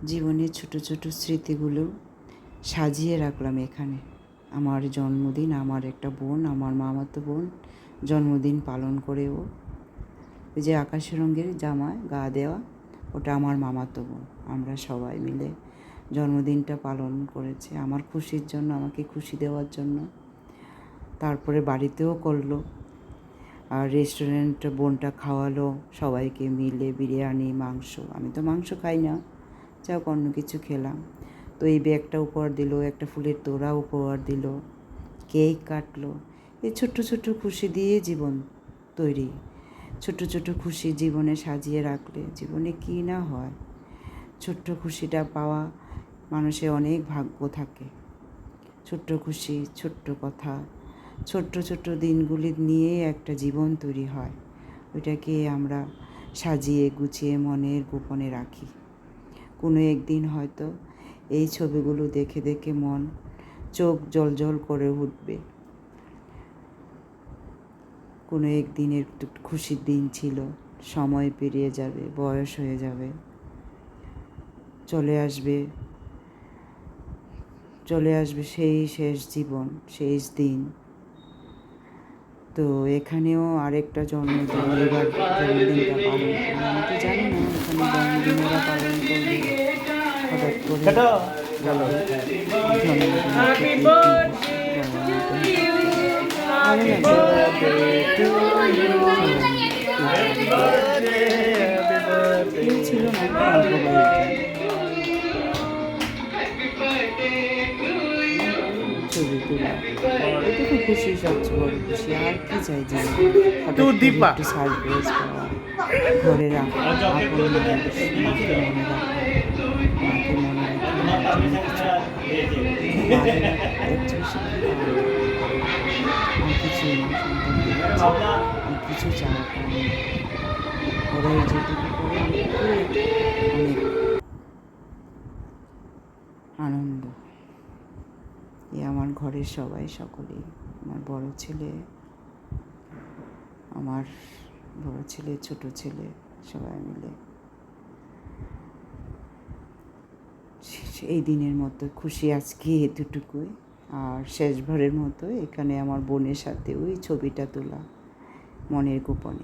জীবনের ছোট ছোট স্মৃতিগুলো সাজিয়ে রাখলাম এখানে। আমার জন্মদিন, আমার একটা বোন, আমার মামাতো বোন জন্মদিন পালন করে ওই যে আকাশি রঙের জামায় গা দেওয়া, ওটা আমার মামাতো বোন। আমরা সবাই মিলে জন্মদিনটা পালন করেছে আমার খুশির জন্য, আমাকে খুশি দেওয়ার জন্য। তারপরে বাড়িতেও করলো, আর রেস্টুরেন্টে বোনটা খাওয়ালো সবাইকে মিলে, বিরিয়ানি, মাংস। আমি তো মাংস খাই না, যাও অন্য কিছু খেলাম। তো এই ব্যাগটা উপহার দিল, একটা ফুলের তোড়া উপহার দিল, কেক কাটলো। এই ছোট্ট ছোট্ট খুশি দিয়ে জীবন তৈরি। ছোট্ট ছোট্ট খুশি জীবনে সাজিয়ে রাখলে জীবনে কী না হয়। ছোট্ট খুশিটা পাওয়া মানুষের অনেক ভাগ্য থাকে। ছোট্ট খুশি, ছোট্ট কথা, ছোট্ট ছোট্ট দিনগুলি নিয়ে একটা জীবন তৈরি হয়। ওইটাকে আমরা সাজিয়ে গুছিয়ে মনের গোপনে রাখি। কোনো একদিন হয়তো এই ছবিগুলো দেখে দেখে মন চোখ জ্বলজ্বল করে উঠবে। কোনো একদিনের খুশির দিন ছিল, সময় পেরিয়ে যাবে, বয়স হয়ে যাবে, চলে আসবে সেই শেষ জীবন, শেষ দিন। তো এখানেও আরেকটা জন্মদিন, এবার জন্মদিনটা পালন করলো। আমি তো জানি না এখানে জন্মদিন ওরা পালন করবে। হঠাৎ করে ছিল না ছবি তোলা, এটুকু খুশি, সবচেয়ে বড় খুশি। আর কি চাই যে একটু সারপ্রাইজ পাওয়া, ঘরের আপন মানুষ, মাকে মনে রাখা, মাকে মনে রাখা কিছু কিছু চাওয়া পাওয়া, ওরাই যেটুকু করে অনেক আনন্দ। আমার ঘরের সবাই, সকলেই, আমার বড় ছেলে, ছোট ছেলে, সবাই মিলে এই দিনের মতো খুশি আজকে এতটুকুই। আর শেষবারের মতো এখানে আমার বোনের সাথে ওই ছবিটা তোলা মনের গোপনে।